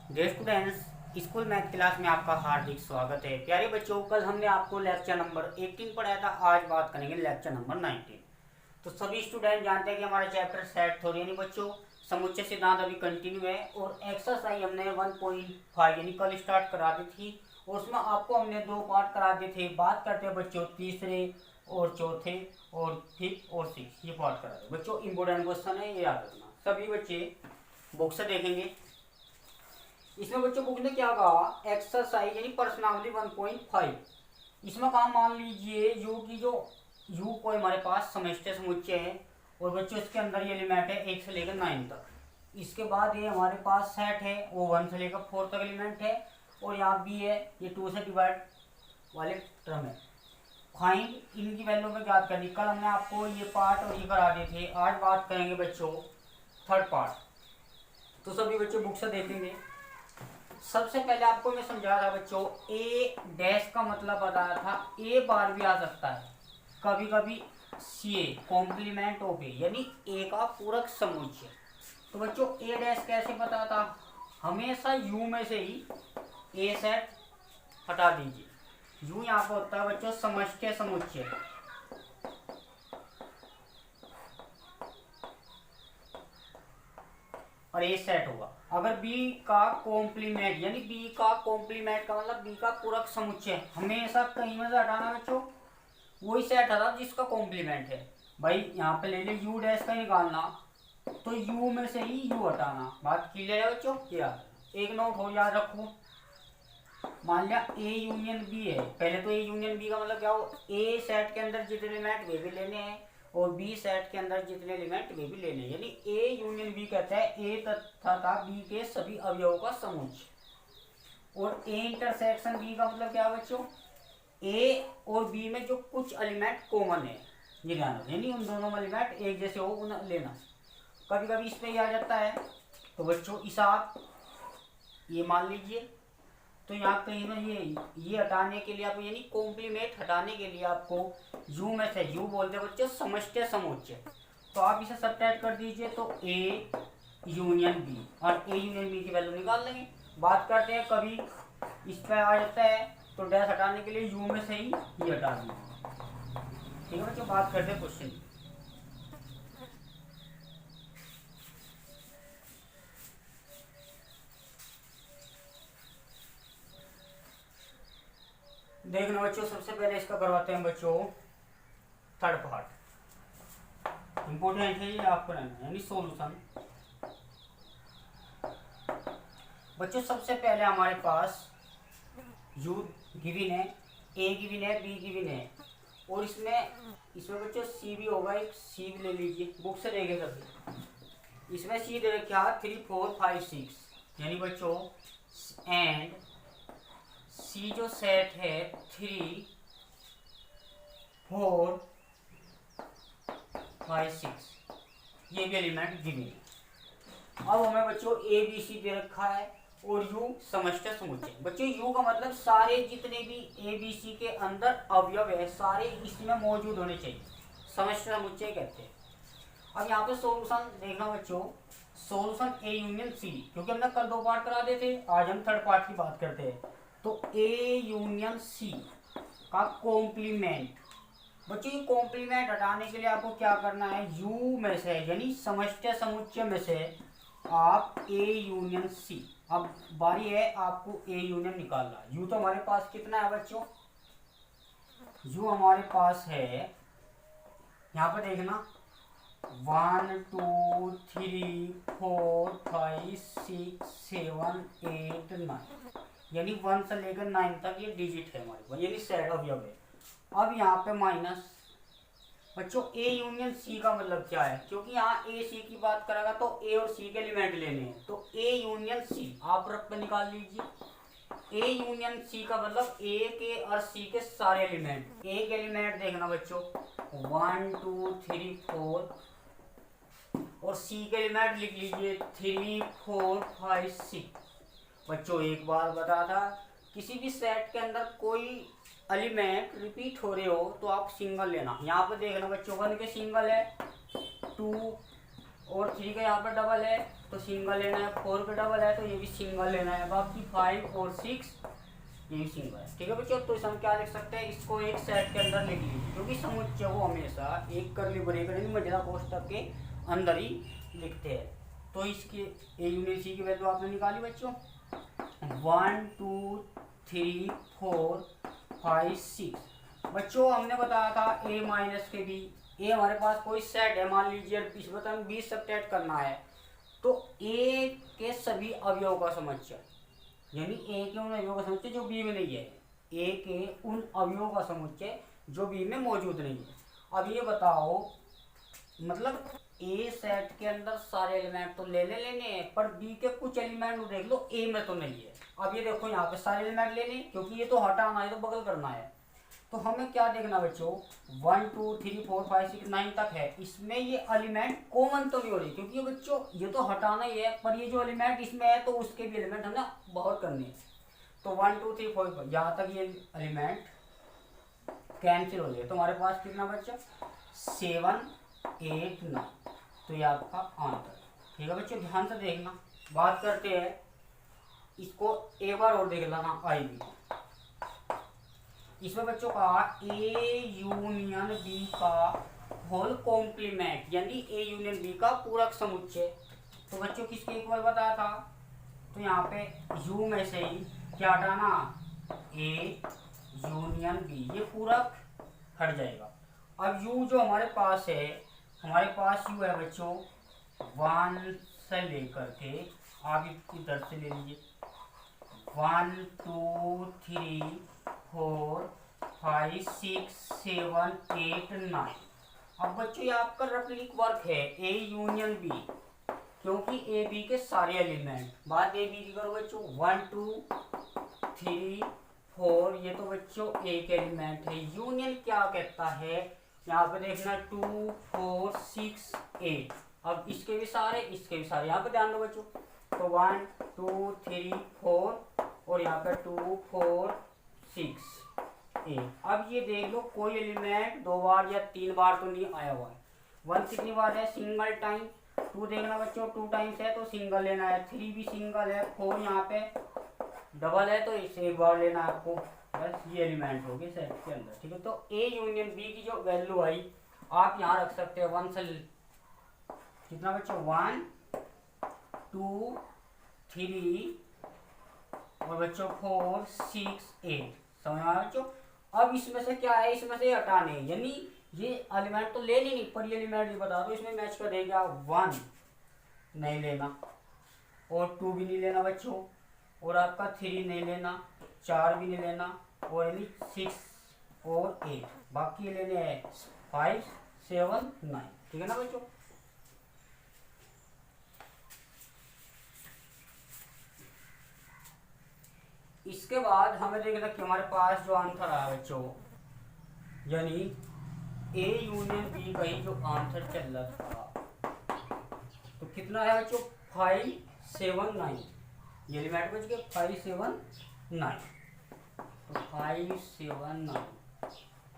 Dear students, school math class में आपका हार्दिक स्वागत है। प्यारे बच्चों, कल हमने आपको लेक्चर नंबर 18 पढ़ाया था। आज बात करेंगे लेक्चर नंबर 19। तो सभी स्टूडेंट जानते हैं कि हमारा चैप्टर सेट थ्योरी यानी बच्चों समुच्चय सिद्धांत अभी कंटिन्यू है और एक्सरसाइज हमने 1.5 यानी कल स्टार्ट करा दी थी और उसमें आपको हमने 2 पार्ट करा दिए थे। बात करते हैं बच्चों तीसरे और चौथे और फिफ्थ और सिक्स, ये पार्ट करा दे बच्चों। इंपोर्टेंट क्वेश्चन है, ये याद रखना। सभी बच्चे बुक से देखेंगे। इसमें बच्चों बुक ने क्या कहा, एक्सरसाइज यानी प्रश्नावली 1.5। इसमें काम मान लीजिए यू की जो यू कोई हमारे पास समष्टि समुच्चय है और बच्चों इसके अंदर ये एलिमेंट है 1 से लेकर 9 तक। इसके बाद ये हमारे पास सेट है वो 1 से लेकर 4 तक एलिमेंट है और यहाँ भी है ये 2 से डिवाइड वाले टर्म है। फाइंड इनकी वैल्यू में ज्ञात करनी। कल हमने आपको ये पार्ट और ये करा दिए थे। आज बात करेंगे बच्चों थर्ड पार्ट। तो सभी बच्चों बुक से देखेंगे। सबसे पहले आपको मैं समझा था बच्चों, ए डैश का मतलब बताया था। ए बार भी आ सकता है कभी कभी। सी ए कॉम्प्लीमेंट ऑफ ए यानी ए का पूरक समुच्चय। तो बच्चों ए डैश कैसे पता था, हमेशा यू में से ही ए सेट हटा दीजिए। यू यहाँ पर होता है बच्चों समष्टि समुच्चय और ए सेट होगा। अगर बी का कॉम्प्लीमेंट यानी बी का कॉम्प्लीमेंट का मतलब बी का पूरक समुच्चय, हमेशा कहीं में से हटाना बच्चों, वही सेट हटा जिसका कॉम्प्लीमेंट है। भाई यहाँ पे ले ले यू डैश का निकालना तो यू में से ही यू हटाना। बात क्लियर है बच्चों? क्या एक नोट हो याद रखो। मान लिया ए यूनियन बी है, पहले तो ए यूनियन बी का मतलब क्या हो, ए सेट के अंदर जितने एलिमेंट वे भी लेने हैं और बी सेट के अंदर जितने एलिमेंट वे भी लेने हैं। यानी ए यूनियन बी कहता है ए तथा बी के सभी अवयवों का समुच्चय। और ए इंटरसेक्शन बी का मतलब क्या है बच्चों, ए और बी में जो कुछ एलिमेंट कॉमन है ये ध्यान रखना, यानी उन दोनों एलिमेंट एक जैसे हो उन्हें लेना। कभी कभी इस पे ही आ जाता है। तो बच्चों इस आप ये मान लीजिए, तो यहाँ कहीं में ये हटाने के लिए आप यानी कॉम्प्लीमेंट हटाने के लिए आपको यू में से यू बोलते हैं बच्चों समष्टि समुच्चय। तो आप इसे सब्ट्रैक्ट कर दीजिए तो ए यूनियन बी और ए यूनियन बी की वैल्यू निकाल लेंगे। बात करते हैं कभी इस पर आ जाता है तो डैश हटाने के लिए यू में से ही ये हटा दीजिए। ठीक है बच्चों, बात करते हैं क्वेश्चन। देखना बच्चों, सबसे पहले इसका करवाते हैं बच्चों थर्ड पार्ट। इंपोर्टेंट है ये आपको रहना, यानी सॉल्यूशन। बच्चों सबसे पहले हमारे पास यू गिवन है, ए गिवन है, बी गिवन है और इसमें बच्चों सी भी होगा। एक सी भी ले लीजिए, बुक से देखे सभी। इसमें सी दे रखा 3 4 5 6 यानी बच्चों एंड सी जो सेट है 3 4 5 6 ये भी एलिमेंट गिवन है। अब हमें बच्चों ए बी सी दे रखा है और यू समष्टि समुच्चय। बच्चों यू का मतलब सारे जितने भी ए बी सी के अंदर अवयव है सारे इसमें मौजूद होने चाहिए, समष्टि समुच्चय कहते हैं। अब यहाँ पे सॉल्यूशन देखना बच्चों, सॉल्यूशन ए यूनियन सी, क्योंकि हमने कल 2 पार्ट करा दिए थे, आज हम थर्ड पार्ट की बात करते हैं। तो ए यूनियन सी का कॉम्प्लीमेंट। बच्चों ये कॉम्प्लीमेंट हटाने के लिए आपको क्या करना है, यू में से यानी समष्टि समुच्चय में से आप ए यूनियन सी। अब बारी है आपको ए यूनियन निकालना। यू तो हमारे पास कितना है बच्चों, यू हमारे पास है यहाँ पर देखना 1 2 3 4 5 6 7 8 9 यानी 1 से लेकर 9 तक ये डिजिट है हमारे पास, यानी सेट अवयव है। अब यहाँ पे माइनस बच्चों ए यूनियन सी का मतलब क्या है, क्योंकि यहाँ ए सी की बात करेगा तो ए और सी के एलिमेंट लेने हैं। तो ए यूनियन सी आप रख पे निकाल लीजिए। ए यूनियन सी का मतलब ए के और सी के सारे एलिमेंट। ए के एलिमेंट देखना बच्चों 1 2 3 4 और सी के एलिमेंट लिख लीजिए 3 4 5 6। बच्चों एक बार बता था, किसी भी सेट के अंदर कोई एलिमेंट रिपीट हो रहे हो तो आप सिंगल लेना। यहाँ पे देखना बच्चों 1 के सिंगल है, 2 और 3 का यहाँ पर डबल है तो सिंगल लेना है, 4 का डबल है तो ये भी सिंगल लेना है, बाकी 5 और 6 ये भी सिंगल है। ठीक है बच्चों, तो इसे हम क्या लिख सकते हैं, इसको एक सेट के अंदर लिख लीजिए, क्योंकि समुच्चय को हमेशा एक कर्ली ब्रैकेट यानी मझला कोष्ठक के अंदर ही लिखते हैं। तो इसके ए यूनियन सी की वैल्यू आपने निकाली बच्चों, 1 2 3 4 5 6। बच्चों हमने बताया था ए माइनस के बी, ए हमारे पास कोई सेट है, मान लीजिए इसमें तो हमें 20 सब्ट्रैक्ट करना है, तो ए के सभी अवयव का समुच्चय, यानी ए के उन अवयवों का समुच्चय जो बी में नहीं है, ए के उन अवयवों का समुच्चय जो बी में मौजूद नहीं है। अब ये बताओ, मतलब ए सेट के अंदर सारे एलिमेंट तो लेने हैं, पर बी के कुछ एलिमेंट देख लो ए में तो नहीं है। अब ये देखो यहाँ पे सारे एलिमेंट लेने, क्योंकि ये तो हटाना है तो बगल करना है, तो हमें क्या देखना बच्चों, 1 2 3 4 5 6 9 तक है, इसमें ये एलिमेंट कॉमन तो नहीं हो रही, क्योंकि बच्चों ये तो हटाना ही है, पर ये जो एलिमेंट इसमें है तो उसके भी एलिमेंट हमें बाहर करने हैं। तो 1 2 3 4 यहाँ तक ये एलिमेंट कैंसिल हो गए, तो हमारे पास कितना बच्चा, 7 8 9, तो ये आपका आंसर। ठीक है बच्चों, ध्यान से देखना। बात करते हैं, इसको एक बार और देख लेना, आई बी। इसमें बच्चों का ए यूनियन बी का होल कॉम्प्लीमेंट, यानी ए यूनियन बी का पूरक समुच्चय। तो बच्चों किसके इक्वल बताया था, तो यहाँ पे यू में से ही क्या हटाना, ए यूनियन बी, ये पूरक हट जाएगा। अब यू जो हमारे पास है, हमारे पास यू है बच्चों 1 से लेकर के, आप इधर से ले लीजिए, 1 2 3 4 5 6 7 8 9। अब बच्चों ये आपका रफली वर्क है ए यूनियन बी, क्योंकि ए बी के सारे एलिमेंट, बात ए बी की करो बच्चों, 1 2 3 4, ये तो बच्चों एक एलिमेंट है। यूनियन क्या कहता है, यहाँ पे देखना 2 4 6 8, अब इसके भी सारे इसके भी सारे, यहाँ पे ध्यान दो बच्चों, तो 1 2 3 4 और यहाँ पे 2 4 6 8। अब ये देख लो कोई एलिमेंट 2 बार या 3 बार तो नहीं आया हुआ है। 1 कितनी बार है, सिंगल टाइम। 2 देखना बच्चों 2 टाइम्स है तो सिंगल लेना है, 3 भी सिंगल है, 4 यहाँ पे डबल है तो इसे एक बार लेना है आपको, बस ये एलिमेंट हो गए सेट के अंदर। ठीक है, तो ए यूनियन बी की जो वैल्यू आई आप यहाँ रख सकते हैं 1 से कितना बच्चों, 1 2 3 और बच्चों 4 6 8, समझ में आया बच्चों। अब इसमें से क्या है, इसमें से हटाने, यानी ये एलिमेंट तो ले नहीं, पर ये एलिमेंट भी बता दो इसमें मैच करेगा, 1 नहीं लेना और 2 भी नहीं लेना बच्चों, और आपका 3 नहीं लेना, 4 भी नहीं लेना, और यानी 6 और 8, बाकी लेने हैं 5 7 9। ठीक है ना बच्चों। इसके बाद हमें देखना कि हमारे पास जो आंसर आया बच्चों, यानी ए यूनियन बी का ही जो आंसर चल रहा था, तो कितना है बच्चों, 5 7 9, ये एलिमेंट बच गए 5 7 9, तो 5 7 9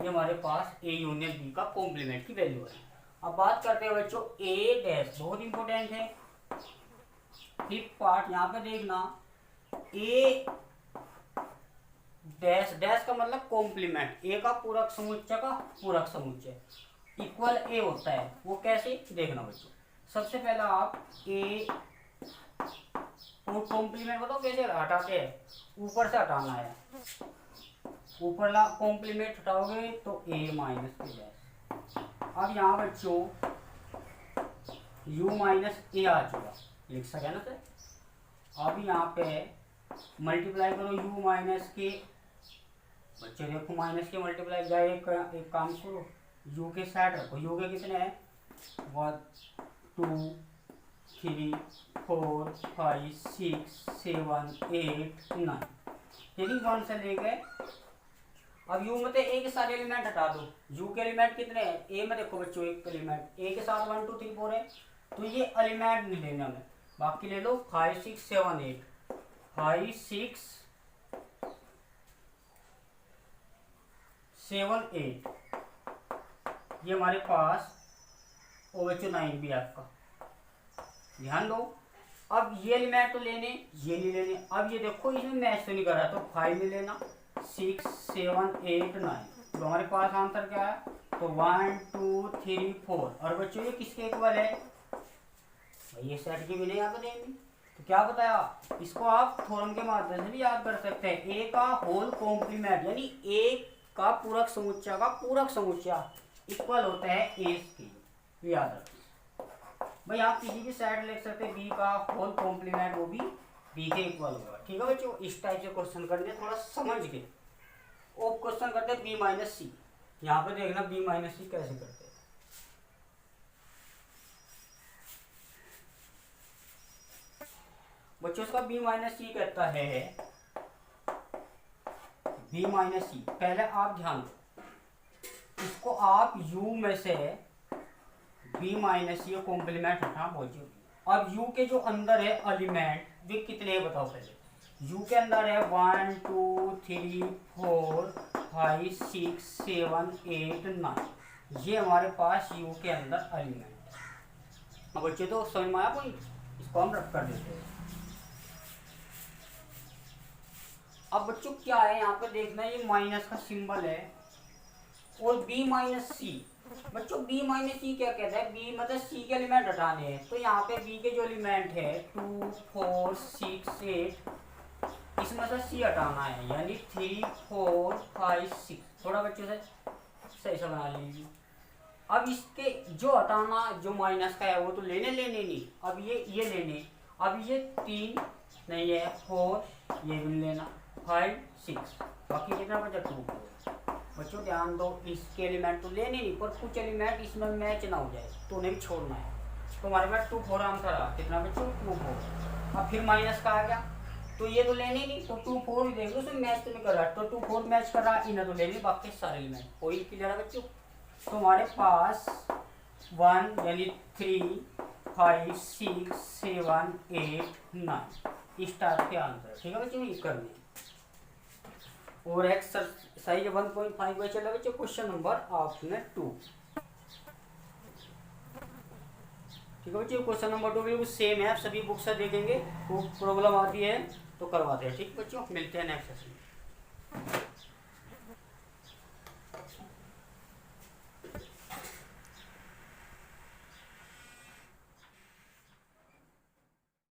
ये हमारे पास ए यूनियन बी का कॉम्प्लीमेंट की वैल्यू है। अब बात करते हैं बच्चों ए डैश, बहुत इंपॉर्टेंट है। फिफ्थ पार्ट यहाँ पे देखना, ए डैश, डैश का मतलब कॉम्प्लीमेंट, ए का पूरक समुच्चय का पूरक समुच्चय इक्वल ए होता है, वो कैसे देखना बच्चों। सबसे पहला आप ए कॉम्प्लीमेंट बताओ कैसे हटाते हैं, ऊपर से हटाना है, ऊपर ला कॉम्प्लीमेंट हटाओगे तो ए माइनस के डैश। अब यहाँ बच्चों u माइनस ए आ चुका, लिख सके ना सर। अब यहाँ पे मल्टीप्लाई करो u माइनस के, बच्चे देखो माइनस के मल्टीप्लाई जाए, एक काम करो u के साइड रखो, u के कितने हैं 1 2 3 4 5 6 7 8 9, यानी 1 से लेके, अब u में तो ए के सारे एलिमेंट हटा दो, u के एलिमेंट कितने हैं, ए में देखो बच्चों एक एलिमेंट ए के साथ 1 2 3 4 है, तो ये एलिमेंट नहीं लेने हमें, बाकी ले लो 5 6 7 8, 5 6 7 8, ये हमारे पास ओ बच्चों 9 भी आपका, ध्यान दो। अब ये एलिमेंट तो लेने, ये नहीं लेने। अब ये देखो इसमें मैच तो नहीं कर रहा, तो 5 में लेना, 6 7 8 9। तो हमारे पास आंसर क्या है, तो 1 2 3 4। और बच्चों ये किसके इक्वल है, ये सेट के भी नहीं यहाँ देंगे। तो क्या बताया, इसको आप थ्योरम के माध्यम से भी याद कर सकते हैं। ए का होल कॉम्प्लीमेंट यानी ए का पूरक समुच्चय का पूरक समुच्चय इक्वल होता है ए के। याद रखो भाई, आप किसी भी सेट लिख सकते हैं, बी का होल कॉम्प्लीमेंट वो भी बी के इक्वल होगा। ठीक है बच्चों, इस टाइप से क्वेश्चन करने थोड़ा समझ के। और क्वेश्चन करते हैं बी माइनस सी। यहाँ पे देखना बी माइनस सी कैसे करते हैं। बच्चों इसका बी माइनस सी कहता है, बी माइनस सी। पहले आप ध्यान दो, इसको आप u में से बी माइनस सी कॉम्प्लीमेंट हटा बोलिए। अब u के जो अंदर है एलिमेंट वे कितने हैं बताओ पहले। u के अंदर है 1 2 3 4 5 6 7 8 9। ये हमारे पास u के अंदर एलिमेंट है। अब बच्चे तो समझ में आया कोई, इसको हम रख कर देते हैं। अब बच्चों क्या है यहाँ पे देखना, ये माइनस का सिंबल है और b माइनस सी। बच्चों b माइनस सी क्या कहता है, b मतलब c के एलिमेंट हटाने हैं। तो यहाँ पे b के जो एलिमेंट है 2 4 6 8, इसमें से c हटाना है यानी 3 4 5 6। थोड़ा बच्चों से सही से बना लीजिए। अब इसके जो हटाना जो माइनस का है वो तो लेने नहीं। अब ये लेने, अब ये 3 नहीं है 4, ये भी लेना 5 6, बाकी कितना बचा 2 4। बच्चों ध्यान दो, इसके एलिमेंट तो लेने नहीं, पर कुछ एलिमेंट इसमें मैच ना हो जाए तो उन्हें भी छोड़ना है। तो हमारे पास 2 4 आंसर आ, कितना बच्चों 2 4। अब फिर माइनस का आ गया, तो ये तो लेने नहीं, तो 2 4 ही देख लो, उसमें मैच तो नहीं कर रहा, तो 2 4 मैच कर रहा, इन्हें तो लेने, बाकी सारे एलिमेंट कोई क्लियर है बच्चों। तो हमारे पास 1 यानी 3 5 6 7 8 9 इस टाइप के आंसर। ठीक है बच्चों, ये करने। और एक्सरसाइज 1.5 में चला बच्चों, क्वेश्चन नंबर ऑप्शन 2। ठीक है बच्चों, क्वेश्चन नंबर 2 बिल्कुल सेम है, आप सभी बुक से देखेंगे। वो प्रॉब्लम आती है तो करवाते हैं। ठीक बच्चों, मिलते हैं नेक्स्ट सेशन में।